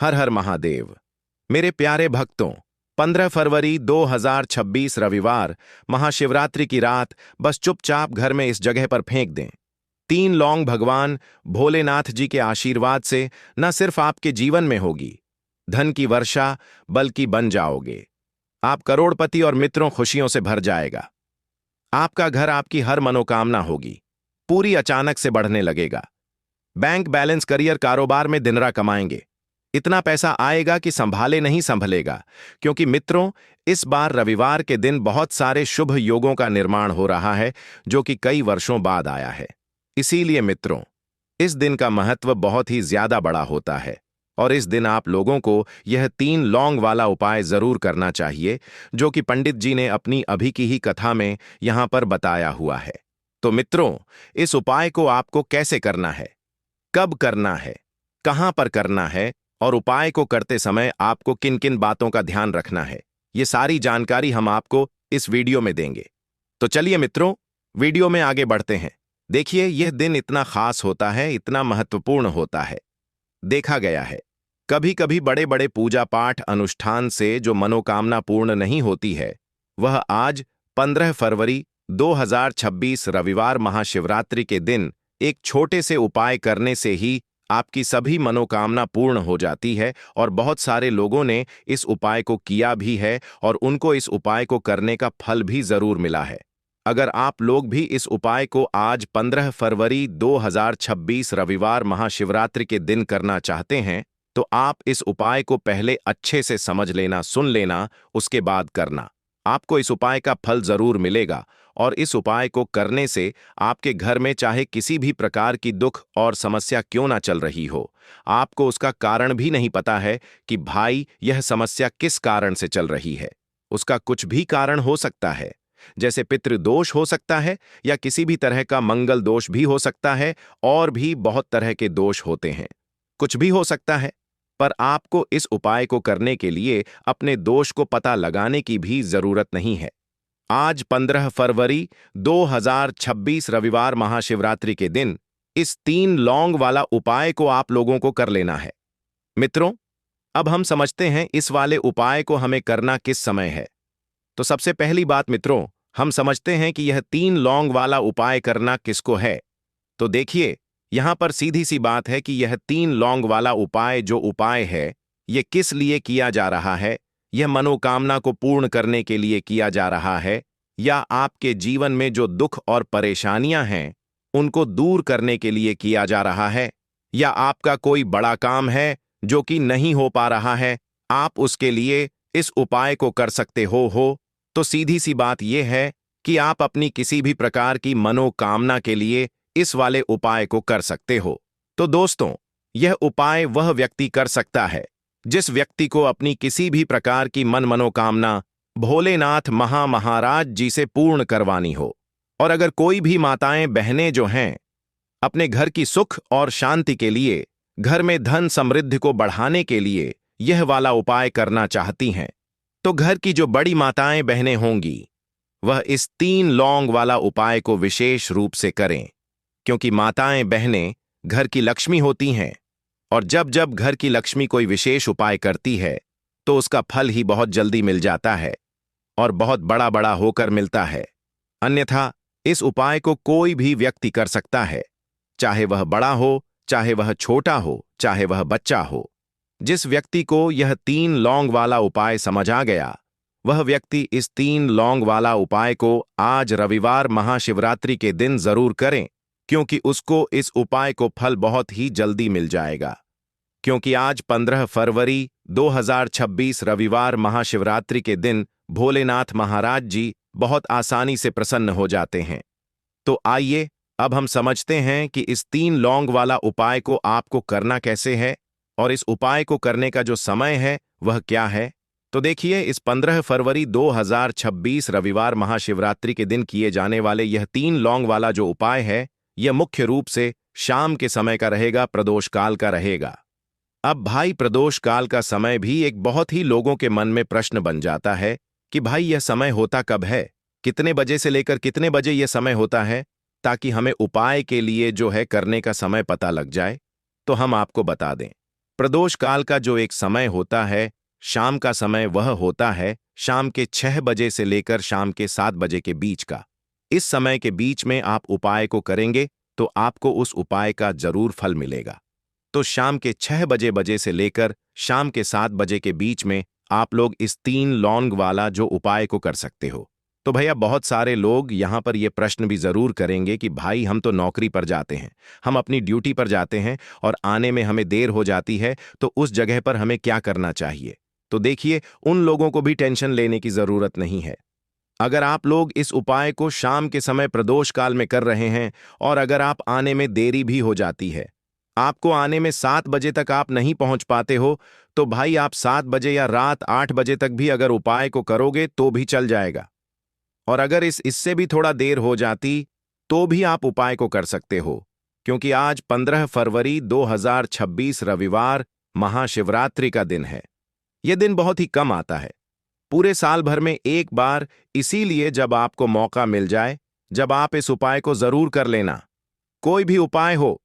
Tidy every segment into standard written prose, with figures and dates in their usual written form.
हर हर महादेव। मेरे प्यारे भक्तों, 15 फरवरी 2026 रविवार महाशिवरात्रि की रात बस चुपचाप घर में इस जगह पर फेंक दें। 3 लौंग भगवान भोलेनाथ जी के आशीर्वाद से न सिर्फ आपके जीवन में होगी धन की वर्षा, बल्कि बन जाओगे आप करोड़पति और मित्रों खुशियों से भर जाएगा। आपका घर आपकी हर मनोकामना होगी पूरी अचानक से बढ़ने लगेगा। बैंक बैलेंस, करियर, कारोबार में दिनरा कमाएंगे। इतना पैसा आएगा कि संभाले नहीं संभलेगा, क्योंकि मित्रों इस बार रविवार के दिन बहुत सारे शुभ योगों का निर्माण हो रहा है जो कि कई वर्षों बाद आया है। इसीलिए मित्रों इस दिन का महत्व बहुत ही ज्यादा बड़ा होता है और इस दिन आप लोगों को यह 3 लौंग वाला उपाय जरूर करना चाहिए जो कि पंडित जी ने अपनी अभी की ही कथा में यहां पर बताया हुआ है। तो मित्रों इस उपाय को आपको कैसे करना है, कब करना है, कहां पर करना है और उपाय को करते समय आपको किन किन बातों का ध्यान रखना है, ये सारी जानकारी हम आपको इस वीडियो में देंगे। तो चलिए मित्रों वीडियो में आगे बढ़ते हैं। देखिए यह दिन इतना खास होता है, इतना महत्वपूर्ण होता है। देखा गया है कभी कभी बड़े बड़े पूजा पाठ अनुष्ठान से जो मनोकामना पूर्ण नहीं होती है, वह आज 15 फरवरी 2026 रविवार महाशिवरात्रि के दिन एक छोटे से उपाय करने से ही आपकी सभी मनोकामना पूर्ण हो जाती है। और बहुत सारे लोगों ने इस उपाय को किया भी है और उनको इस उपाय को करने का फल भी जरूर मिला है। अगर आप लोग भी इस उपाय को आज 15 फरवरी 2026 रविवार महाशिवरात्रि के दिन करना चाहते हैं, तो आप इस उपाय को पहले अच्छे से समझ लेना, सुन लेना, उसके बाद करना। आपको इस उपाय का फल जरूर मिलेगा और इस उपाय को करने से आपके घर में चाहे किसी भी प्रकार की दुख और समस्या क्यों ना चल रही हो, आपको उसका कारण भी नहीं पता है कि भाई यह समस्या किस कारण से चल रही है। उसका कुछ भी कारण हो सकता है, जैसे पितृदोष हो सकता है या किसी भी तरह का मंगल दोष भी हो सकता है, और भी बहुत तरह के दोष होते हैं, कुछ भी हो सकता है। पर आपको इस उपाय को करने के लिए अपने दोष को पता लगाने की भी जरूरत नहीं है। आज 15 फरवरी 2026 रविवार महाशिवरात्रि के दिन इस 3 लौंग वाला उपाय को आप लोगों को कर लेना है। मित्रों अब हम समझते हैं इस वाले उपाय को हमें करना किस समय है। तो सबसे पहली बात मित्रों, हम समझते हैं कि यह 3 लौंग वाला उपाय करना किसको है। तो देखिए यहां पर सीधी सी बात है कि यह 3 लौंग वाला उपाय जो उपाय है, यह किस लिए किया जा रहा है। यह मनोकामना को पूर्ण करने के लिए किया जा रहा है, या आपके जीवन में जो दुख और परेशानियां हैं उनको दूर करने के लिए किया जा रहा है, या आपका कोई बड़ा काम है जो कि नहीं हो पा रहा है, आप उसके लिए इस उपाय को कर सकते हो। तो सीधी सी बात यह है कि आप अपनी किसी भी प्रकार की मनोकामना के लिए इस वाले उपाय को कर सकते हो। तो दोस्तों यह उपाय वह व्यक्ति कर सकता है जिस व्यक्ति को अपनी किसी भी प्रकार की मनोकामना भोलेनाथ महाराज जी से पूर्ण करवानी हो। और अगर कोई भी माताएं बहनें जो हैं अपने घर की सुख और शांति के लिए, घर में धन समृद्धि को बढ़ाने के लिए यह वाला उपाय करना चाहती हैं, तो घर की जो बड़ी माताएं बहनें होंगी वह इस 3 लौंग वाला उपाय को विशेष रूप से करें, क्योंकि माताएं बहनें घर की लक्ष्मी होती हैं और जब जब घर की लक्ष्मी कोई विशेष उपाय करती है तो उसका फल ही बहुत जल्दी मिल जाता है और बहुत बड़ा बड़ा होकर मिलता है। अन्यथा इस उपाय को कोई भी व्यक्ति कर सकता है, चाहे वह बड़ा हो, चाहे वह छोटा हो, चाहे वह बच्चा हो। जिस व्यक्ति को यह 3 लौंग वाला उपाय समझ आ गया, वह व्यक्ति इस 3 लौंग वाला उपाय को आज रविवार महाशिवरात्रि के दिन जरूर करें, क्योंकि उसको इस उपाय को फल बहुत ही जल्दी मिल जाएगा। क्योंकि आज 15 फरवरी 2026 रविवार महाशिवरात्रि के दिन भोलेनाथ महाराज जी बहुत आसानी से प्रसन्न हो जाते हैं। तो आइए अब हम समझते हैं कि इस 3 लौंग वाला उपाय को आपको करना कैसे है और इस उपाय को करने का जो समय है वह क्या है। तो देखिए इस 15 फरवरी 2026 रविवार महाशिवरात्रि के दिन किए जाने वाले यह 3 लौंग वाला जो उपाय है, यह मुख्य रूप से शाम के समय का रहेगा, प्रदोष काल का रहेगा। अब भाई प्रदोष काल का समय भी एक बहुत ही लोगों के मन में प्रश्न बन जाता है कि भाई यह समय होता कब है, कितने बजे से लेकर कितने बजे यह समय होता है, ताकि हमें उपाय के लिए जो है करने का समय पता लग जाए। तो हम आपको बता दें, प्रदोष काल का जो एक समय होता है, शाम का समय, वह होता है शाम के 6 बजे से लेकर शाम के 7 बजे के बीच का। इस समय के बीच में आप उपाय को करेंगे तो आपको उस उपाय का जरूर फल मिलेगा। तो शाम के 6 बजे से लेकर शाम के 7 बजे के बीच में आप लोग इस 3 लौंग वाला जो उपाय को कर सकते हो। तो भैया बहुत सारे लोग यहाँ पर ये प्रश्न भी जरूर करेंगे कि भाई हम तो नौकरी पर जाते हैं, हम अपनी ड्यूटी पर जाते हैं और आने में हमें देर हो जाती है, तो उस जगह पर हमें क्या करना चाहिए? तो देखिए, उन लोगों को भी टेंशन लेने की जरूरत नहीं है। अगर आप लोग इस उपाय को शाम के समय प्रदोष काल में कर रहे हैं और अगर आप आने में देरी भी हो जाती है, आपको आने में 7 बजे तक आप नहीं पहुंच पाते हो, तो भाई आप 7 बजे या रात 8 बजे तक भी अगर उपाय को करोगे तो भी चल जाएगा। और अगर इससे भी थोड़ा देर हो जाती तो भी आप उपाय को कर सकते हो, क्योंकि आज 15 फरवरी 2026 रविवार महाशिवरात्रि का दिन है। यह दिन बहुत ही कम आता है, पूरे साल भर में एक बार, इसीलिए जब आपको मौका मिल जाए, जब आप इस उपाय को जरूर कर लेना। कोई भी उपाय हो,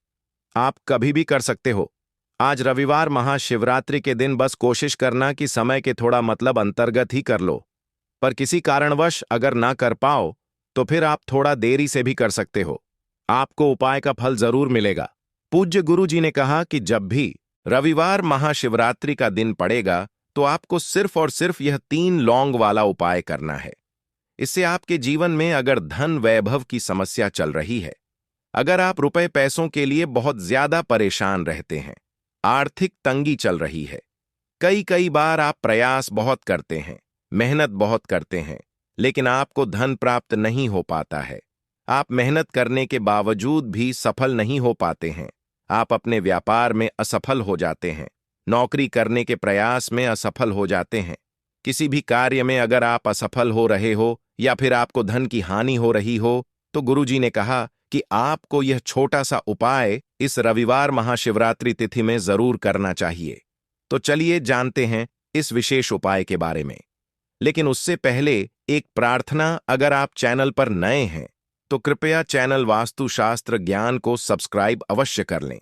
आप कभी भी कर सकते हो। आज रविवार महाशिवरात्रि के दिन बस कोशिश करना कि समय के थोड़ा मतलब अंतर्गत ही कर लो, पर किसी कारणवश अगर ना कर पाओ तो फिर आप थोड़ा देरी से भी कर सकते हो, आपको उपाय का फल जरूर मिलेगा। पूज्य गुरु जी ने कहा कि जब भी रविवार महाशिवरात्रि का दिन पड़ेगा तो आपको सिर्फ और सिर्फ यह 3 लौंग वाला उपाय करना है। इससे आपके जीवन में अगर धन वैभव की समस्या चल रही है, अगर आप रुपए पैसों के लिए बहुत ज्यादा परेशान रहते हैं, आर्थिक तंगी चल रही है, कई बार आप प्रयास बहुत करते हैं, मेहनत बहुत करते हैं, लेकिन आपको धन प्राप्त नहीं हो पाता है, आप मेहनत करने के बावजूद भी सफल नहीं हो पाते हैं, आप अपने व्यापार में असफल हो जाते हैं, नौकरी करने के प्रयास में असफल हो जाते हैं, किसी भी कार्य में अगर आप असफल हो रहे हो या फिर आपको धन की हानि हो रही हो, तो गुरुजी ने कहा कि आपको यह छोटा सा उपाय इस रविवार महाशिवरात्रि तिथि में जरूर करना चाहिए। तो चलिए जानते हैं इस विशेष उपाय के बारे में। लेकिन उससे पहले एक प्रार्थना, अगर आप चैनल पर नए हैं तो कृपया चैनल वास्तुशास्त्र ज्ञान को सब्सक्राइब अवश्य कर लें।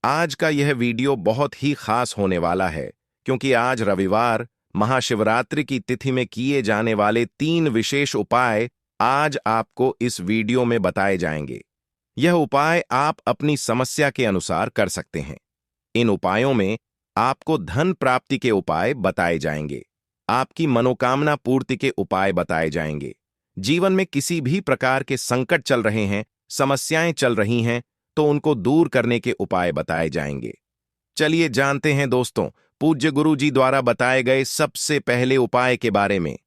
आज का यह वीडियो बहुत ही खास होने वाला है, क्योंकि आज रविवार महाशिवरात्रि की तिथि में किए जाने वाले 3 विशेष उपाय आज आपको इस वीडियो में बताए जाएंगे। यह उपाय आप अपनी समस्या के अनुसार कर सकते हैं। इन उपायों में आपको धन प्राप्ति के उपाय बताए जाएंगे, आपकी मनोकामना पूर्ति के उपाय बताए जाएंगे, जीवन में किसी भी प्रकार के संकट चल रहे हैं, समस्याएं चल रही हैं, तो उनको दूर करने के उपाय बताए जाएंगे। चलिए जानते हैं दोस्तों, पूज्य गुरु जी द्वारा बताए गए सबसे पहले उपाय के बारे में।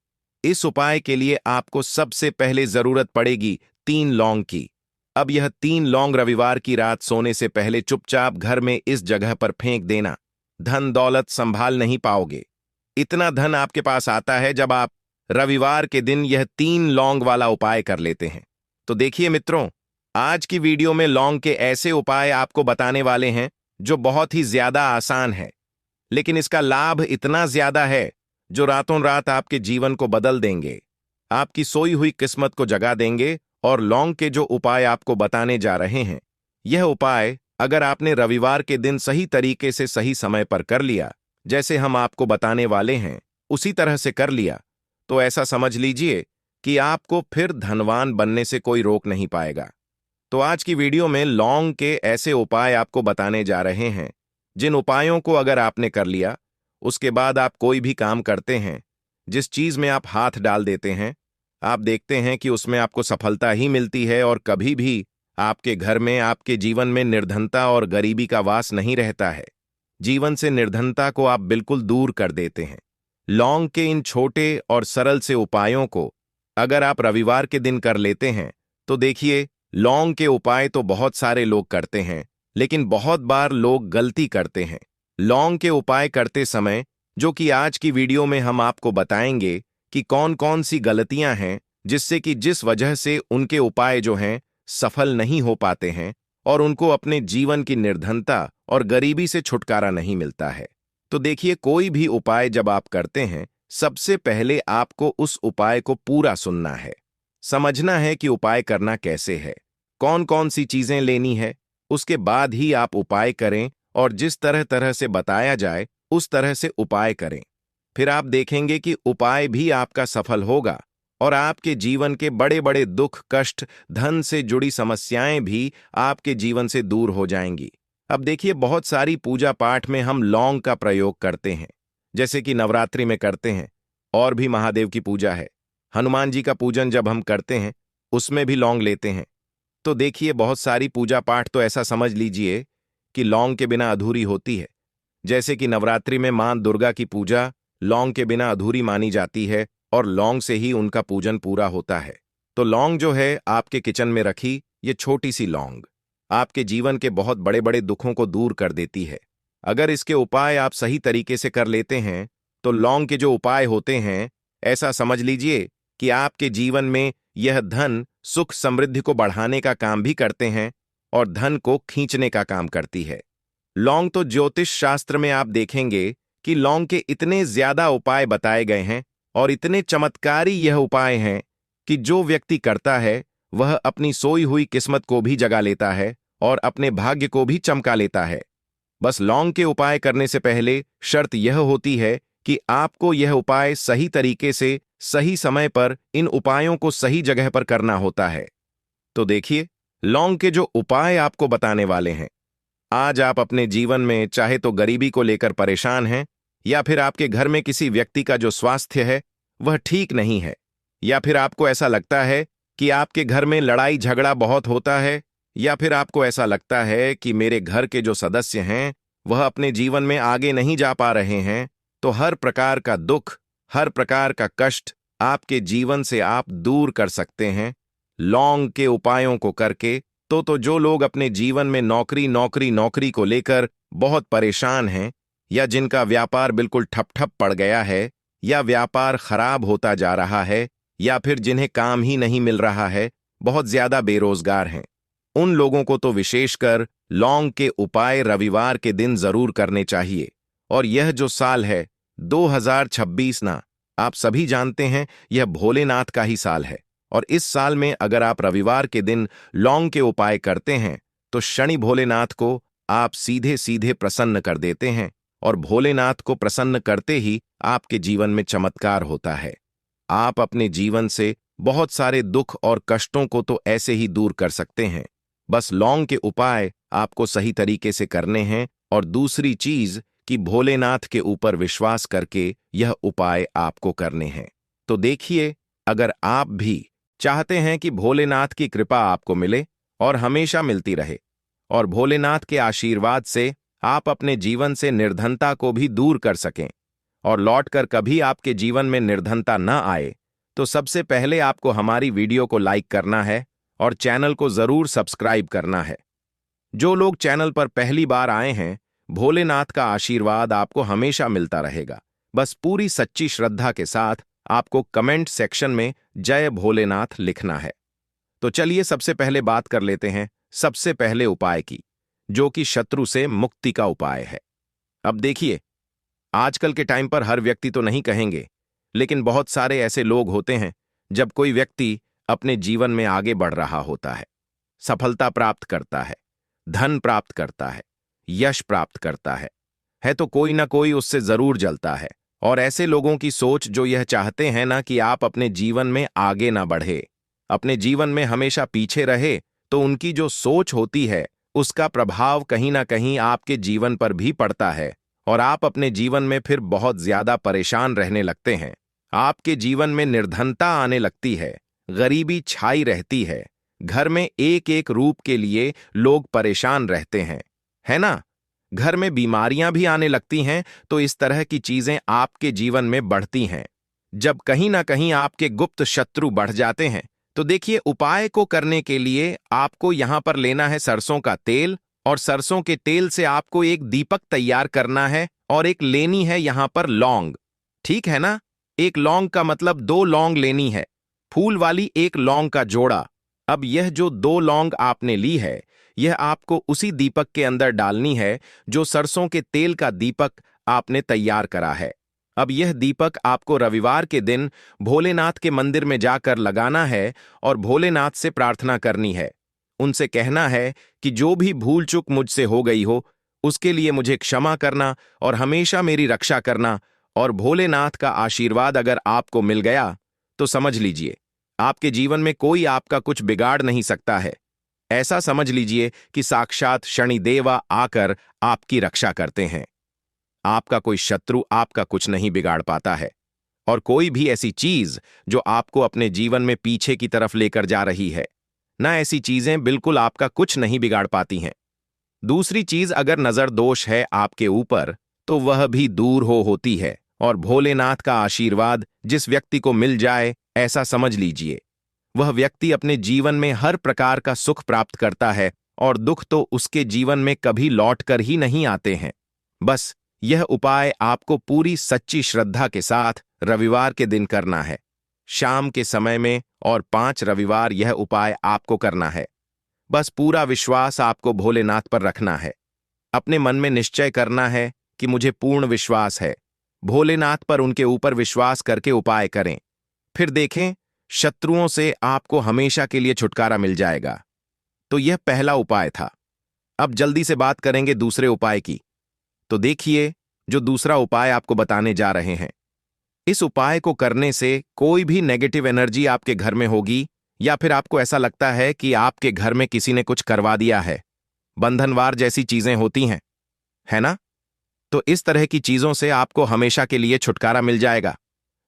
इस उपाय के लिए आपको सबसे पहले जरूरत पड़ेगी 3 लौंग की। अब यह 3 लौंग रविवार की रात सोने से पहले चुपचाप घर में इस जगह पर फेंक देना। धन दौलत संभाल नहीं पाओगे। इतना धन आपके पास आता है जब आप रविवार के दिन यह 3 लौंग वाला उपाय कर लेते हैं। तो देखिए मित्रों, आज की वीडियो में लौंग के ऐसे उपाय आपको बताने वाले हैं जो बहुत ही ज्यादा आसान है, लेकिन इसका लाभ इतना ज्यादा है जो रातों रात आपके जीवन को बदल देंगे, आपकी सोई हुई किस्मत को जगा देंगे। और लौंग के जो उपाय आपको बताने जा रहे हैं, यह उपाय अगर आपने रविवार के दिन सही तरीके से सही समय पर कर लिया, जैसे हम आपको बताने वाले हैं उसी तरह से कर लिया, तो ऐसा समझ लीजिए कि आपको फिर धनवान बनने से कोई रोक नहीं पाएगा। तो आज की वीडियो में लौंग के ऐसे उपाय आपको बताने जा रहे हैं, जिन उपायों को अगर आपने कर लिया, उसके बाद आप कोई भी काम करते हैं, जिस चीज में आप हाथ डाल देते हैं, आप देखते हैं कि उसमें आपको सफलता ही मिलती है और कभी भी आपके घर में, आपके जीवन में निर्धनता और गरीबी का वास नहीं रहता है। जीवन से निर्धनता को आप बिल्कुल दूर कर देते हैं। लौंग के इन छोटे और सरल से उपायों को अगर आप रविवार के दिन कर लेते हैं, तो देखिए, लौंग के उपाय तो बहुत सारे लोग करते हैं, लेकिन बहुत बार लोग गलती करते हैं। लौंग के उपाय करते समय, जो कि आज की वीडियो में हम आपको बताएंगे कि कौन कौन सी गलतियां हैं जिससे कि जिस वजह से उनके उपाय जो हैं सफल नहीं हो पाते हैं और उनको अपने जीवन की निर्धनता और गरीबी से छुटकारा नहीं मिलता है। तो देखिए, कोई भी उपाय जब आप करते हैं, सबसे पहले आपको उस उपाय को पूरा सुनना है, समझना है कि उपाय करना कैसे है, कौन कौन सी चीजें लेनी है, उसके बाद ही आप उपाय करें और जिस तरह तरह से बताया जाए उस तरह से उपाय करें। फिर आप देखेंगे कि उपाय भी आपका सफल होगा और आपके जीवन के बड़े बड़े दुख, कष्ट, धन से जुड़ी समस्याएं भी आपके जीवन से दूर हो जाएंगी। अब देखिए, बहुत सारी पूजा पाठ में हम लौंग का प्रयोग करते हैं, जैसे कि नवरात्रि में करते हैं, और भी महादेव की पूजा है, हनुमान जी का पूजन जब हम करते हैं उसमें भी लौंग लेते हैं। तो देखिए, बहुत सारी पूजा पाठ तो ऐसा समझ लीजिए कि लौंग के बिना अधूरी होती है। जैसे कि नवरात्रि में मां दुर्गा की पूजा लौंग के बिना अधूरी मानी जाती है और लौंग से ही उनका पूजन पूरा होता है। तो लौंग जो है आपके किचन में रखी ये छोटी सी लौंग आपके जीवन के बहुत बड़े बड़े दुखों को दूर कर देती है। अगर इसके उपाय आप सही तरीके से कर लेते हैं तो लौंग के जो उपाय होते हैं, ऐसा समझ लीजिए कि आपके जीवन में यह धन, सुख, समृद्धि को बढ़ाने का काम भी करते हैं और धन को खींचने का काम करती है। लौंग तो ज्योतिष शास्त्र में आप देखेंगे कि लौंग के इतने ज्यादा उपाय बताए गए हैं और इतने चमत्कारी यह उपाय हैं कि जो व्यक्ति करता है वह अपनी सोई हुई किस्मत को भी जगा लेता है और अपने भाग्य को भी चमका लेता है। बस लौंग के उपाय करने से पहले शर्त यह होती है कि आपको यह उपाय सही तरीके से, सही समय पर इन उपायों को सही जगह पर करना होता है। तो देखिए, लौंग के जो उपाय आपको बताने वाले हैं, आज आप अपने जीवन में चाहे तो गरीबी को लेकर परेशान हैं, या फिर आपके घर में किसी व्यक्ति का जो स्वास्थ्य है वह ठीक नहीं है, या फिर आपको ऐसा लगता है कि आपके घर में लड़ाई झगड़ा बहुत होता है, या फिर आपको ऐसा लगता है कि मेरे घर के जो सदस्य हैं वह अपने जीवन में आगे नहीं जा पा रहे हैं, तो हर प्रकार का दुख, हर प्रकार का कष्ट आपके जीवन से आप दूर कर सकते हैं लौंग के उपायों को करके। तो जो लोग अपने जीवन में नौकरी को लेकर बहुत परेशान हैं, या जिनका व्यापार बिल्कुल ठप ठप पड़ गया है, या व्यापार खराब होता जा रहा है, या फिर जिन्हें काम ही नहीं मिल रहा है, बहुत ज्यादा बेरोजगार हैं, उन लोगों को तो विशेषकर लौंग के उपाय रविवार के दिन जरूर करने चाहिए। और यह जो साल है 2026 ना, आप सभी जानते हैं यह भोलेनाथ का ही साल है, और इस साल में अगर आप रविवार के दिन लौंग के उपाय करते हैं तो शनि भोलेनाथ को आप सीधे सीधे प्रसन्न कर देते हैं, और भोलेनाथ को प्रसन्न करते ही आपके जीवन में चमत्कार होता है। आप अपने जीवन से बहुत सारे दुख और कष्टों को तो ऐसे ही दूर कर सकते हैं। बस लौंग के उपाय आपको सही तरीके से करने हैं, और दूसरी चीज कि भोलेनाथ के ऊपर विश्वास करके यह उपाय आपको करने हैं। तो देखिए, अगर आप भी चाहते हैं कि भोलेनाथ की कृपा आपको मिले और हमेशा मिलती रहे, और भोलेनाथ के आशीर्वाद से आप अपने जीवन से निर्धनता को भी दूर कर सकें और लौटकर कभी आपके जीवन में निर्धनता न आए, तो सबसे पहले आपको हमारी वीडियो को लाइक करना है और चैनल को जरूर सब्सक्राइब करना है। जो लोग चैनल पर पहली बार आए हैं, भोलेनाथ का आशीर्वाद आपको हमेशा मिलता रहेगा। बस पूरी सच्ची श्रद्धा के साथ आपको कमेंट सेक्शन में जय भोलेनाथ लिखना है। तो चलिए सबसे पहले बात कर लेते हैं सबसे पहले उपाय की, जो कि शत्रु से मुक्ति का उपाय है। अब देखिए, आजकल के टाइम पर हर व्यक्ति तो नहीं कहेंगे, लेकिन बहुत सारे ऐसे लोग होते हैं जब कोई व्यक्ति अपने जीवन में आगे बढ़ रहा होता है, सफलता प्राप्त करता है, धन प्राप्त करता है, यश प्राप्त करता है तो कोई ना कोई उससे जरूर जलता है। और ऐसे लोगों की सोच जो यह चाहते हैं ना कि आप अपने जीवन में आगे ना बढ़े, अपने जीवन में हमेशा पीछे रहे, तो उनकी जो सोच होती है उसका प्रभाव कहीं ना कहीं आपके जीवन पर भी पड़ता है, और आप अपने जीवन में फिर बहुत ज्यादा परेशान रहने लगते हैं। आपके जीवन में निर्धनता आने लगती है, गरीबी छाई रहती है, घर में एक एक रूप के लिए लोग परेशान रहते हैं, है ना? घर में बीमारियां भी आने लगती हैं, तो इस तरह की चीजें आपके जीवन में बढ़ती हैं। जब कहीं ना कहीं आपके गुप्त शत्रु बढ़ जाते हैं, तो देखिए, उपाय को करने के लिए आपको यहां पर लेना है सरसों का तेल, और सरसों के तेल से आपको एक दीपक तैयार करना है, और एक लेनी है यहां पर लौंग। ठीक है ना? एक लौंग का मतलब 2 लौंग लेनी है, फूल वाली एक लौंग का जोड़ा। अब यह जो 2 लौंग आपने ली है, यह आपको उसी दीपक के अंदर डालनी है जो सरसों के तेल का दीपक आपने तैयार करा है। अब यह दीपक आपको रविवार के दिन भोलेनाथ के मंदिर में जाकर लगाना है और भोलेनाथ से प्रार्थना करनी है। उनसे कहना है कि जो भी भूल चूक मुझसे हो गई हो उसके लिए मुझे क्षमा करना और हमेशा मेरी रक्षा करना, और भोलेनाथ का आशीर्वाद अगर आपको मिल गया तो समझ लीजिए आपके जीवन में कोई आपका कुछ बिगाड़ नहीं सकता है। ऐसा समझ लीजिए कि साक्षात शनिदेवा आकर आपकी रक्षा करते हैं। आपका कोई शत्रु आपका कुछ नहीं बिगाड़ पाता है, और कोई भी ऐसी चीज जो आपको अपने जीवन में पीछे की तरफ लेकर जा रही है, ना ऐसी चीजें बिल्कुल आपका कुछ नहीं बिगाड़ पाती हैं। दूसरी चीज, अगर नजर दोष है आपके ऊपर तो वह भी दूर होती है, और भोलेनाथ का आशीर्वाद जिस व्यक्ति को मिल जाए, ऐसा समझ लीजिए वह व्यक्ति अपने जीवन में हर प्रकार का सुख प्राप्त करता है, और दुख तो उसके जीवन में कभी लौट कर ही नहीं आते हैं। बस यह उपाय आपको पूरी सच्ची श्रद्धा के साथ रविवार के दिन करना है, शाम के समय में, और 5 रविवार यह उपाय आपको करना है। बस पूरा विश्वास आपको भोलेनाथ पर रखना है। अपने मन में निश्चय करना है कि मुझे पूर्ण विश्वास है। भोलेनाथ पर उनके ऊपर विश्वास करके उपाय करें, फिर देखें शत्रुओं से आपको हमेशा के लिए छुटकारा मिल जाएगा। तो यह पहला उपाय था। अब जल्दी से बात करेंगे दूसरे उपाय की। तो देखिए जो दूसरा उपाय आपको बताने जा रहे हैं, इस उपाय को करने से कोई भी नेगेटिव एनर्जी आपके घर में होगी, या फिर आपको ऐसा लगता है कि आपके घर में किसी ने कुछ करवा दिया है, बंधनवार जैसी चीजें होती हैं, है ना? तो इस तरह की चीजों से आपको हमेशा के लिए छुटकारा मिल जाएगा।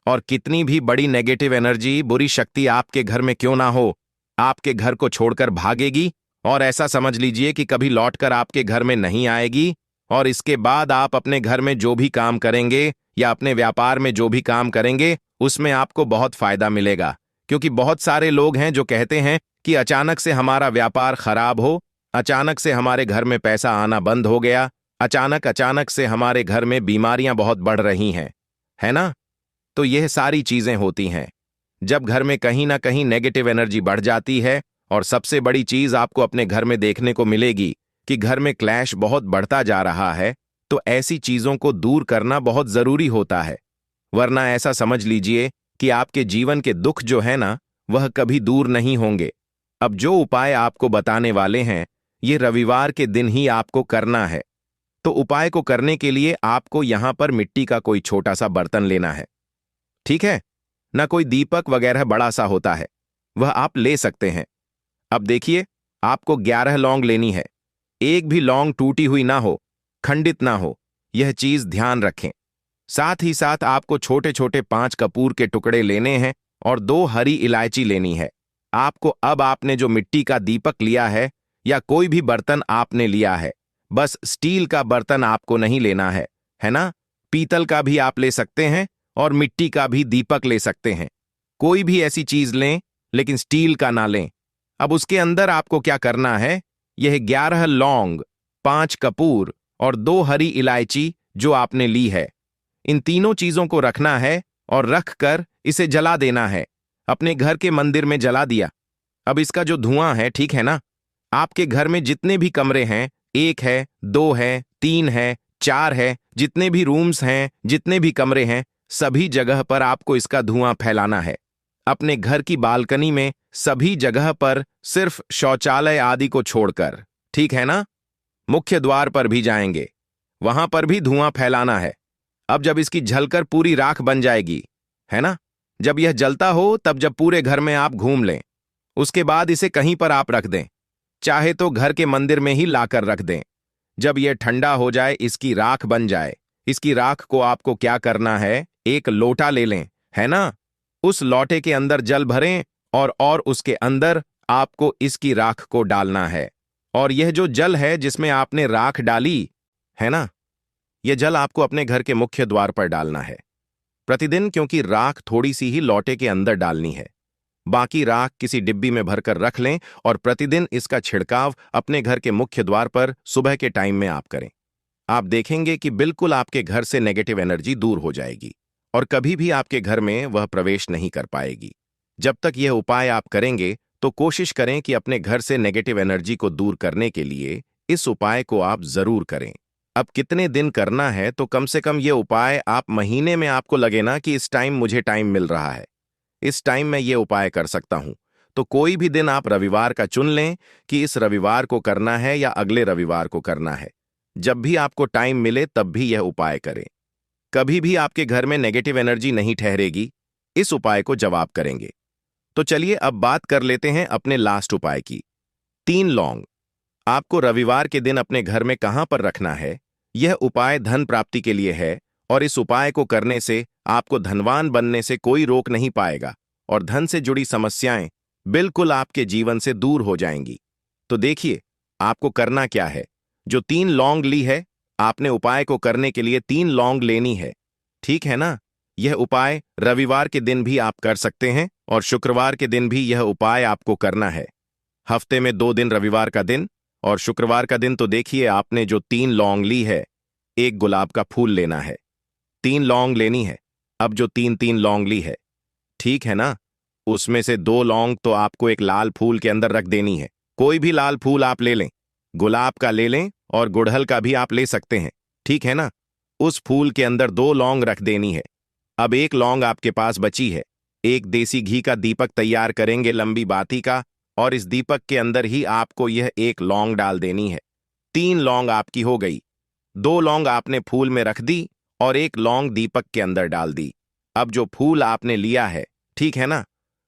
और कितनी भी बड़ी नेगेटिव एनर्जी, बुरी शक्ति आपके घर में क्यों ना हो, आपके घर को छोड़कर भागेगी, और ऐसा समझ लीजिए कि कभी लौटकर आपके घर में नहीं आएगी। और इसके बाद आप अपने घर में जो भी काम करेंगे या अपने व्यापार में जो भी काम करेंगे, उसमें आपको बहुत फायदा मिलेगा। क्योंकि बहुत सारे लोग हैं जो कहते हैं कि अचानक से हमारा व्यापार खराब हो, अचानक से हमारे घर में पैसा आना बंद हो गया, अचानक से हमारे घर में बीमारियां बहुत बढ़ रही हैं, है ना? तो यह सारी चीजें होती हैं जब घर में कहीं ना कहीं नेगेटिव एनर्जी बढ़ जाती है। और सबसे बड़ी चीज आपको अपने घर में देखने को मिलेगी कि घर में क्लैश बहुत बढ़ता जा रहा है। तो ऐसी चीजों को दूर करना बहुत जरूरी होता है, वरना ऐसा समझ लीजिए कि आपके जीवन के दुख जो है ना, वह कभी दूर नहीं होंगे। अब जो उपाय आपको बताने वाले हैं, ये रविवार के दिन ही आपको करना है। तो उपाय को करने के लिए आपको यहां पर मिट्टी का कोई छोटा सा बर्तन लेना है, ठीक है? ना कोई दीपक वगैरह बड़ा सा होता है, वह आप ले सकते हैं। अब देखिए, आपको 11 लौंग लेनी है। एक भी लौंग टूटी हुई ना हो, खंडित ना हो, यह चीज ध्यान रखें। साथ ही साथ आपको छोटे छोटे 5 कपूर के टुकड़े लेने हैं, और 2 हरी इलायची लेनी है। अब आपने जो मिट्टी का दीपक लिया है, या कोई भी बर्तन आपने लिया है, बस स्टील का बर्तन आपको नहीं लेना है ना? पीतल का भी आप ले सकते हैं, और मिट्टी का भी दीपक ले सकते हैं। कोई भी ऐसी चीज लें, लेकिन स्टील का ना लें। अब उसके अंदर आपको क्या करना है, यह 11 लौंग, 5 कपूर और 2 हरी इलायची जो आपने ली है, इन तीनों चीजों को रखना है, और रख कर इसे जला देना है। अपने घर के मंदिर में जला दिया। अब इसका जो धुआं है, ठीक है ना, आपके घर में जितने भी कमरे हैं, 1 है, 2 है, 3 है, 4 है, जितने भी रूम्स हैं, जितने भी कमरे हैं, सभी जगह पर आपको इसका धुआं फैलाना है। अपने घर की बालकनी में सभी जगह पर, सिर्फ शौचालय आदि को छोड़कर, ठीक है ना? मुख्य द्वार पर भी जाएंगे, वहां पर भी धुआं फैलाना है। अब जब इसकी जलकर पूरी राख बन जाएगी, है ना, जब यह जलता हो, तब जब पूरे घर में आप घूम लें, उसके बाद इसे कहीं पर आप रख दें, चाहे तो घर के मंदिर में ही लाकर रख दें। जब यह ठंडा हो जाए, इसकी राख बन जाए, इसकी राख को आपको क्या करना है, एक लोटा ले लें, है ना? उस लोटे के अंदर जल भरें, और उसके अंदर आपको इसकी राख को डालना है। और यह जो जल है जिसमें आपने राख डाली है ना, यह जल आपको अपने घर के मुख्य द्वार पर डालना है प्रतिदिन, क्योंकि राख थोड़ी सी ही लोटे के अंदर डालनी है। बाकी राख किसी डिब्बी में भरकर रख लें, और प्रतिदिन इसका छिड़काव अपने घर के मुख्य द्वार पर सुबह के टाइम में आप करें। आप देखेंगे कि बिल्कुल आपके घर से नेगेटिव एनर्जी दूर हो जाएगी, और कभी भी आपके घर में वह प्रवेश नहीं कर पाएगी। जब तक यह उपाय आप करेंगे, तो कोशिश करें कि अपने घर से नेगेटिव एनर्जी को दूर करने के लिए इस उपाय को आप जरूर करें। अब कितने दिन करना है, तो कम से कम यह उपाय आप महीने में, आपको लगे ना कि इस टाइम मुझे टाइम मिल रहा है, इस टाइम मैं ये उपाय कर सकता हूं, तो कोई भी दिन आप रविवार का चुन लें कि इस रविवार को करना है या अगले रविवार को करना है। जब भी आपको टाइम मिले तब भी यह उपाय करें। कभी भी आपके घर में नेगेटिव एनर्जी नहीं ठहरेगी। इस उपाय को जवाब करेंगे। तो चलिए अब बात कर लेते हैं अपने लास्ट उपाय की। 3 लौंग आपको रविवार के दिन अपने घर में कहां पर रखना है। यह उपाय धन प्राप्ति के लिए है और इस उपाय को करने से आपको धनवान बनने से कोई रोक नहीं पाएगा और धन से जुड़ी समस्याएं बिल्कुल आपके जीवन से दूर हो जाएंगी। तो देखिए, आपको करना क्या है। जो 3 लौंग ली है, आपने उपाय को करने के लिए 3 लौंग लेनी है। ठीक है ना? यह उपाय रविवार के दिन भी आप कर सकते हैं और शुक्रवार के दिन भी यह उपाय आपको करना है। हफ्ते में 2 दिन, रविवार का दिन और शुक्रवार का दिन। तो देखिए, आपने जो 3 लौंग ली है, एक गुलाब का फूल लेना है। 3 लौंग लेनी है। अब जो 3 लौंग ली है, ठीक है ना? उसमें से 2 लौंग तो आपको एक लाल फूल के अंदर रख देनी है। कोई भी लाल फूल आप ले लें, गुलाब का ले लें और गुड़हल का भी आप ले सकते हैं। ठीक है ना? उस फूल के अंदर 2 लौंग रख देनी है। अब 1 लौंग आपके पास बची है। एक देसी घी का दीपक तैयार करेंगे, लंबी बाती का, और इस दीपक के अंदर ही आपको यह 1 लौंग डाल देनी है। 3 लौंग आपकी हो गई। 2 लौंग आपने फूल में रख दी और 1 लौंग दीपक के अंदर डाल दी। अब जो फूल आपने लिया है, ठीक है ना,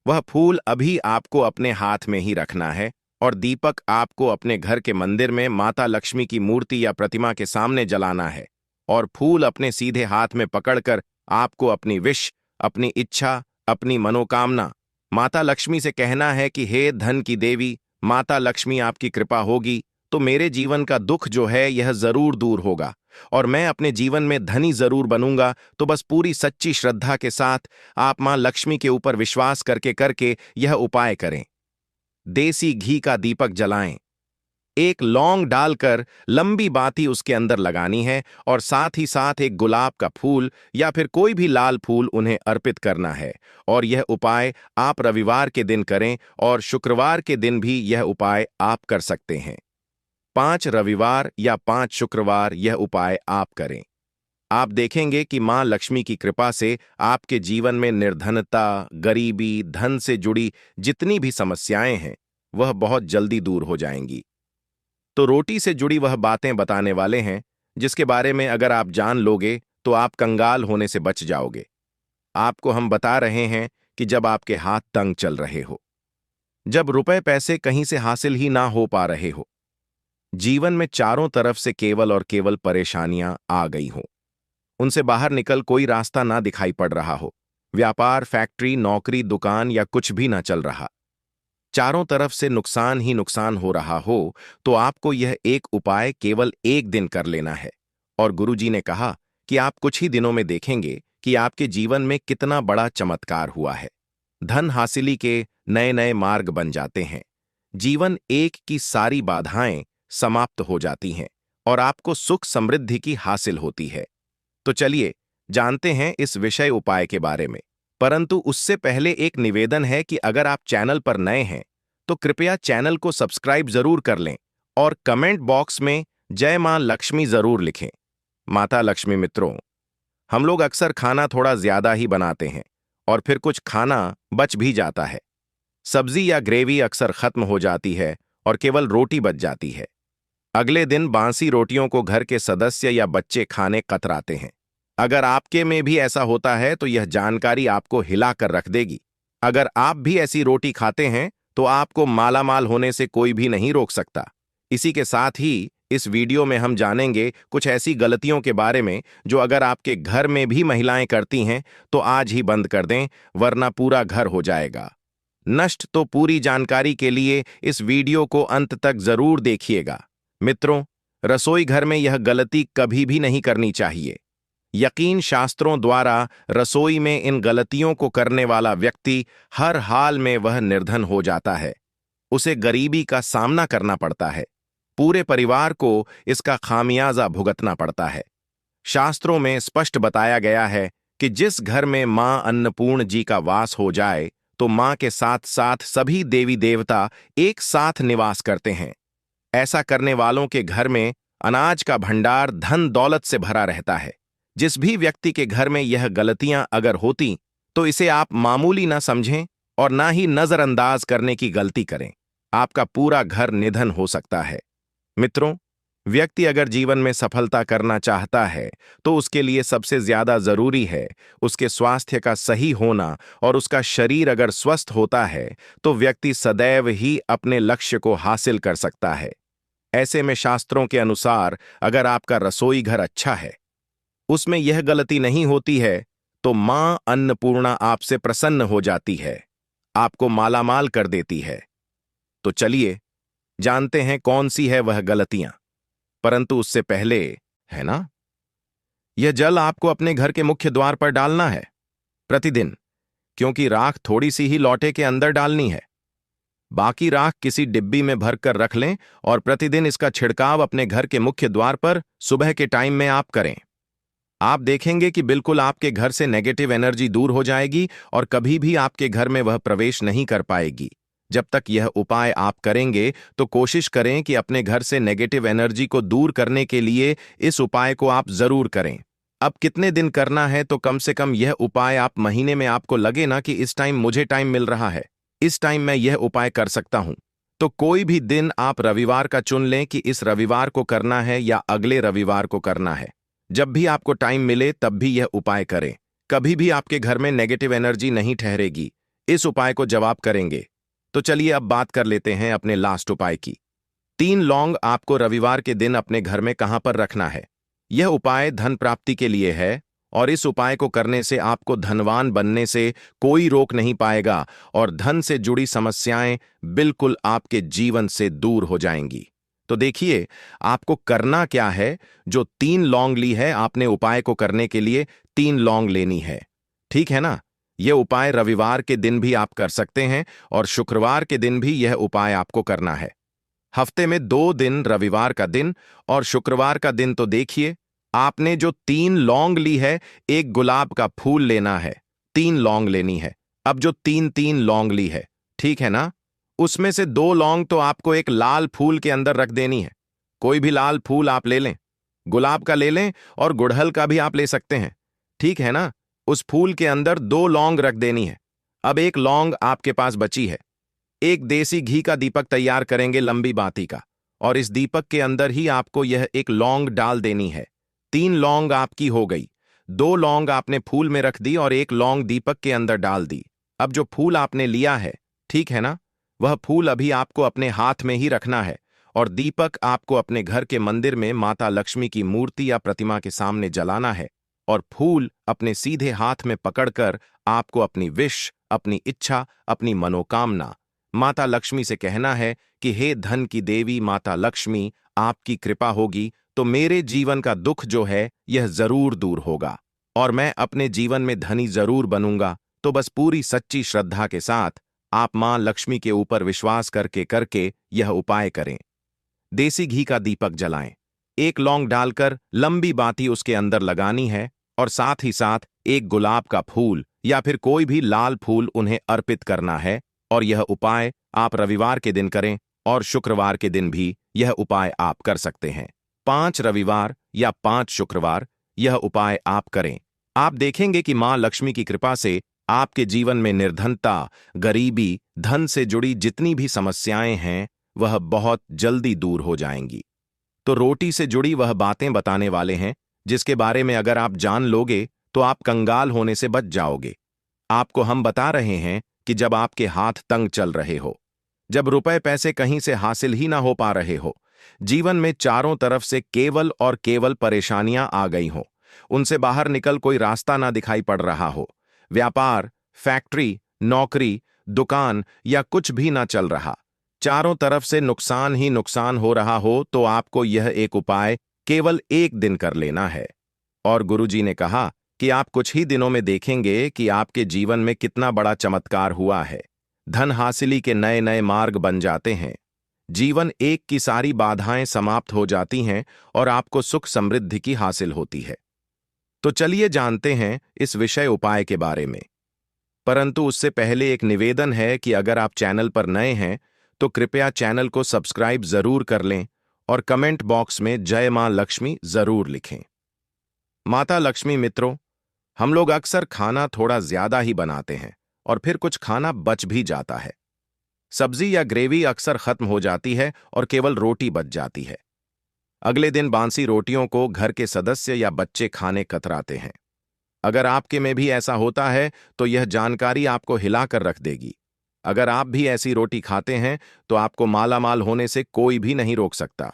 वह फूल अभी आपको अपने हाथ में ही रखना है और दीपक आपको अपने घर के मंदिर में माता लक्ष्मी की मूर्ति या प्रतिमा के सामने जलाना है और फूल अपने सीधे हाथ में पकड़कर आपको अपनी विश, अपनी इच्छा, अपनी मनोकामना माता लक्ष्मी से कहना है कि हे धन की देवी, माता लक्ष्मी, आपकी कृपा होगी तो मेरे जीवन का दुख जो है यह जरूर दूर होगा और मैं अपने जीवन में धनी जरूर बनूंगा। तो बस पूरी सच्ची श्रद्धा के साथ आप मां लक्ष्मी के ऊपर विश्वास करके करके यह उपाय करें। देसी घी का दीपक जलाएं, 1 लौंग डालकर लंबी बाती उसके अंदर लगानी है और साथ ही साथ एक गुलाब का फूल या फिर कोई भी लाल फूल उन्हें अर्पित करना है। और यह उपाय आप रविवार के दिन करें और शुक्रवार के दिन भी यह उपाय आप कर सकते हैं। 5 रविवार या 5 शुक्रवार यह उपाय आप करें। आप देखेंगे कि मां लक्ष्मी की कृपा से आपके जीवन में निर्धनता, गरीबी, धन से जुड़ी जितनी भी समस्याएं हैं वह बहुत जल्दी दूर हो जाएंगी। तो रोटी से जुड़ी वह बातें बताने वाले हैं जिसके बारे में अगर आप जान लोगे तो आप कंगाल होने से बच जाओगे। आपको हम बता रहे हैं कि जब आपके हाथ तंग चल रहे हो, जब रुपए पैसे कहीं से हासिल ही ना हो पा रहे हो, जीवन में चारों तरफ से केवल और केवल परेशानियां आ गई हो, उनसे बाहर निकल कोई रास्ता ना दिखाई पड़ रहा हो, व्यापार, फैक्ट्री, नौकरी, दुकान या कुछ भी ना चल रहा, चारों तरफ से नुकसान ही नुकसान हो रहा हो, तो आपको यह एक उपाय केवल 1 दिन कर लेना है। और गुरुजी ने कहा कि आप कुछ ही दिनों में देखेंगे कि आपके जीवन में कितना बड़ा चमत्कार हुआ है। धन हासिली के नए नए मार्ग बन जाते हैं। जीवन एक की सारी बाधाएं समाप्त हो जाती हैं और आपको सुख समृद्धि की हासिल होती है। तो चलिए जानते हैं इस विषय उपाय के बारे में। परंतु उससे पहले एक निवेदन है कि अगर आप चैनल पर नए हैं तो कृपया चैनल को सब्सक्राइब जरूर कर लें और कमेंट बॉक्स में जय मां लक्ष्मी जरूर लिखें। माता लक्ष्मी मित्रों, हम लोग अक्सर खाना थोड़ा ज्यादा ही बनाते हैं और फिर कुछ खाना बच भी जाता है। सब्जी या ग्रेवी अक्सर खत्म हो जाती है और केवल रोटी बच जाती है। अगले दिन बासी रोटियों को घर के सदस्य या बच्चे खाने कतराते हैं। अगर आपके में भी ऐसा होता है तो यह जानकारी आपको हिलाकर रख देगी। अगर आप भी ऐसी रोटी खाते हैं तो आपको मालामाल होने से कोई भी नहीं रोक सकता। इसी के साथ ही इस वीडियो में हम जानेंगे कुछ ऐसी गलतियों के बारे में जो अगर आपके घर में भी महिलाएं करती हैं तो आज ही बंद कर दें, वरना पूरा घर हो जाएगा नष्ट। तो पूरी जानकारी के लिए इस वीडियो को अंत तक जरूर देखिएगा। मित्रों, रसोई घर में यह गलती कभी भी नहीं करनी चाहिए। यकीन शास्त्रों द्वारा रसोई में इन गलतियों को करने वाला व्यक्ति हर हाल में वह निर्धन हो जाता है। उसे गरीबी का सामना करना पड़ता है। पूरे परिवार को इसका खामियाजा भुगतना पड़ता है। शास्त्रों में स्पष्ट बताया गया है कि जिस घर में मां अन्नपूर्ण जी का वास हो जाए तो मां के साथ साथ सभी देवी देवता एक साथ निवास करते हैं। ऐसा करने वालों के घर में अनाज का भंडार धन दौलत से भरा रहता है। जिस भी व्यक्ति के घर में यह गलतियां अगर होती तो इसे आप मामूली ना समझें और ना ही नजरअंदाज करने की गलती करें। आपका पूरा घर निधन हो सकता है। मित्रों, व्यक्ति अगर जीवन में सफलता करना चाहता है तो उसके लिए सबसे ज्यादा जरूरी है उसके स्वास्थ्य का सही होना, और उसका शरीर अगर स्वस्थ होता है तो व्यक्ति सदैव ही अपने लक्ष्य को हासिल कर सकता है। ऐसे में शास्त्रों के अनुसार अगर आपका रसोई घर अच्छा है, उसमें यह गलती नहीं होती है, तो मां अन्नपूर्णा आपसे प्रसन्न हो जाती है, आपको मालामाल कर देती है। तो चलिए जानते हैं कौन सी है वह गलतियां। परंतु उससे पहले, है ना, यह जल आपको अपने घर के मुख्य द्वार पर डालना है प्रतिदिन, क्योंकि राख थोड़ी सी ही लौटे के अंदर डालनी है। बाकी राख किसी डिब्बी में भरकर रख लें और प्रतिदिन इसका छिड़काव अपने घर के मुख्य द्वार पर सुबह के टाइम में आप करें। आप देखेंगे कि बिल्कुल आपके घर से नेगेटिव एनर्जी दूर हो जाएगी और कभी भी आपके घर में वह प्रवेश नहीं कर पाएगी। जब तक यह उपाय आप करेंगे तो कोशिश करें कि अपने घर से नेगेटिव एनर्जी को दूर करने के लिए इस उपाय को आप जरूर करें। अब कितने दिन करना है, तो कम से कम यह उपाय आप महीने में, आपको लगे ना कि इस टाइम मुझे टाइम मिल रहा है, इस टाइम मैं यह उपाय कर सकता हूं, तो कोई भी दिन आप रविवार का चुन लें कि इस रविवार को करना है या अगले रविवार को करना है। जब भी आपको टाइम मिले तब भी यह उपाय करें। कभी भी आपके घर में नेगेटिव एनर्जी नहीं ठहरेगी। इस उपाय को जब आप करेंगे तो चलिए अब बात कर लेते हैं अपने लास्ट उपाय की। 3 लौंग आपको रविवार के दिन अपने घर में कहां पर रखना है। यह उपाय धन प्राप्ति के लिए है और इस उपाय को करने से आपको धनवान बनने से कोई रोक नहीं पाएगा और धन से जुड़ी समस्याएं बिल्कुल आपके जीवन से दूर हो जाएंगी। तो देखिए आपको करना क्या है। जो 3 लौंग ली है आपने उपाय को करने के लिए, 3 लौंग लेनी है, ठीक है ना। यह उपाय रविवार के दिन भी आप कर सकते हैं और शुक्रवार के दिन भी यह उपाय आपको करना है। हफ्ते में 2 दिन, रविवार का दिन और शुक्रवार का दिन। तो देखिए आपने जो 3 लौंग ली है, एक गुलाब का फूल लेना है, 3 लौंग लेनी है। अब जो 3 लौंग ली है, ठीक है ना, उसमें से 2 लौंग तो आपको एक लाल फूल के अंदर रख देनी है। कोई भी लाल फूल आप ले लें, गुलाब का ले लें और गुड़हल का भी आप ले सकते हैं, ठीक है ना। उस फूल के अंदर 2 लौंग रख देनी है। अब एक लौंग आपके पास बची है। एक देसी घी का दीपक तैयार करेंगे, लंबी बाती का, और इस दीपक के अंदर ही आपको यह एक लौंग डाल देनी है। 3 लौंग आपकी हो गई। 2 लौंग आपने फूल में रख दी और एक लौंग दीपक के अंदर डाल दी। अब जो फूल आपने लिया है, ठीक है ना, वह फूल अभी आपको अपने हाथ में ही रखना है और दीपक आपको अपने घर के मंदिर में माता लक्ष्मी की मूर्ति या प्रतिमा के सामने जलाना है और फूल अपने सीधे हाथ में पकड़कर आपको अपनी विश, अपनी इच्छा, अपनी मनोकामना माता लक्ष्मी से कहना है कि हे धन की देवी माता लक्ष्मी, आपकी कृपा होगी तो मेरे जीवन का दुख जो है यह जरूर दूर होगा और मैं अपने जीवन में धनी जरूर बनूंगा। तो बस पूरी सच्ची श्रद्धा के साथ आप मां लक्ष्मी के ऊपर विश्वास करके करके यह उपाय करें। देसी घी का दीपक जलाएं, एक लौंग डालकर लंबी बाती उसके अंदर लगानी है और साथ ही साथ एक गुलाब का फूल या फिर कोई भी लाल फूल उन्हें अर्पित करना है। और यह उपाय आप रविवार के दिन करें और शुक्रवार के दिन भी यह उपाय आप कर सकते हैं। 5 रविवार या 5 शुक्रवार यह उपाय आप करें। आप देखेंगे कि मां लक्ष्मी की कृपा से आपके जीवन में निर्धनता, गरीबी, धन से जुड़ी जितनी भी समस्याएं हैं वह बहुत जल्दी दूर हो जाएंगी। तो रोटी से जुड़ी वह बातें बताने वाले हैं जिसके बारे में अगर आप जान लोगे तो आप कंगाल होने से बच जाओगे। आपको हम बता रहे हैं कि जब आपके हाथ तंग चल रहे हो, जब रुपए पैसे कहीं से हासिल ही ना हो पा रहे हो, जीवन में चारों तरफ से केवल और केवल परेशानियां आ गई हो, उनसे बाहर निकल कोई रास्ता ना दिखाई पड़ रहा हो, व्यापार, फैक्ट्री, नौकरी, दुकान या कुछ भी ना चल रहा, चारों तरफ से नुकसान ही नुकसान हो रहा हो, तो आपको यह एक उपाय केवल 1 दिन कर लेना है। और गुरुजी ने कहा कि आप कुछ ही दिनों में देखेंगे कि आपके जीवन में कितना बड़ा चमत्कार हुआ है। धन हासिली के नए नए मार्ग बन जाते हैं, जीवन एक की सारी बाधाएं समाप्त हो जाती हैं और आपको सुख समृद्धि की हासिल होती है। तो चलिए जानते हैं इस विषय उपाय के बारे में। परंतु उससे पहले एक निवेदन है कि अगर आप चैनल पर नए हैं तो कृपया चैनल को सब्सक्राइब जरूर कर लें और कमेंट बॉक्स में जय मां लक्ष्मी जरूर लिखें। माता लक्ष्मी मित्रों, हम लोग अक्सर खाना थोड़ा ज्यादा ही बनाते हैं और फिर कुछ खाना बच भी जाता है। सब्जी या ग्रेवी अक्सर खत्म हो जाती है और केवल रोटी बच जाती है। अगले दिन बासी रोटियों को घर के सदस्य या बच्चे खाने कतराते हैं। अगर आपके में भी ऐसा होता है तो यह जानकारी आपको हिलाकर रख देगी। अगर आप भी ऐसी रोटी खाते हैं तो आपको मालामाल होने से कोई भी नहीं रोक सकता।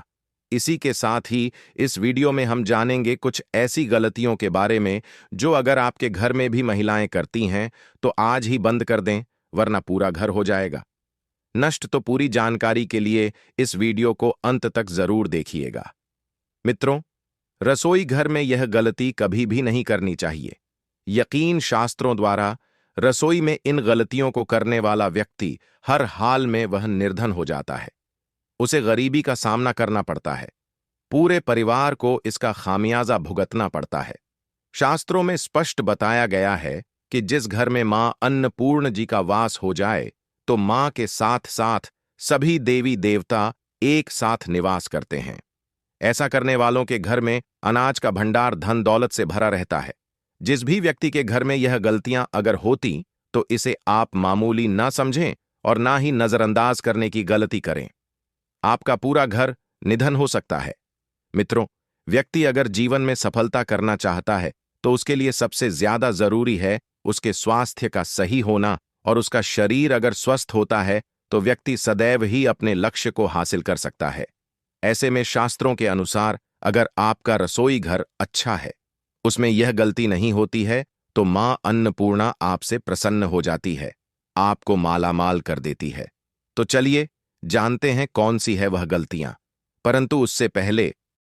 इसी के साथ ही इस वीडियो में हम जानेंगे कुछ ऐसी गलतियों के बारे में जो अगर आपके घर में भी महिलाएं करती हैं तो आज ही बंद कर दें, वरना पूरा घर हो जाएगा नष्ट। तो पूरी जानकारी के लिए इस वीडियो को अंत तक जरूर देखिएगा। मित्रों, रसोई घर में यह गलती कभी भी नहीं करनी चाहिए। यकीन शास्त्रों द्वारा रसोई में इन गलतियों को करने वाला व्यक्ति हर हाल में वह निर्धन हो जाता है। उसे गरीबी का सामना करना पड़ता है। पूरे परिवार को इसका खामियाजा भुगतना पड़ता है। शास्त्रों में स्पष्ट बताया गया है कि जिस घर में मां अन्नपूर्ण जी का वास हो जाए तो मां के साथ साथ सभी देवी देवता एक साथ निवास करते हैं। ऐसा करने वालों के घर में अनाज का भंडार धन दौलत से भरा रहता है। जिस भी व्यक्ति के घर में यह गलतियां अगर होती तो इसे आप मामूली ना समझें और ना ही नजरअंदाज करने की गलती करें। आपका पूरा घर निधन हो सकता है। मित्रों, व्यक्ति अगर जीवन में सफलता करना चाहता है तो उसके लिए सबसे ज्यादा जरूरी है उसके स्वास्थ्य का सही होना, और उसका शरीर अगर स्वस्थ होता है तो व्यक्ति सदैव ही अपने लक्ष्य को हासिल कर सकता है। ऐसे में शास्त्रों के अनुसार अगर आपका रसोई घर अच्छा है, उसमें यह गलती नहीं होती है, तो मां अन्नपूर्णा आपसे प्रसन्न हो जाती है, आपको मालामाल कर देती है। तो चलिए जानते हैं कौन सी है वह गलतियां। परंतु उससे पहले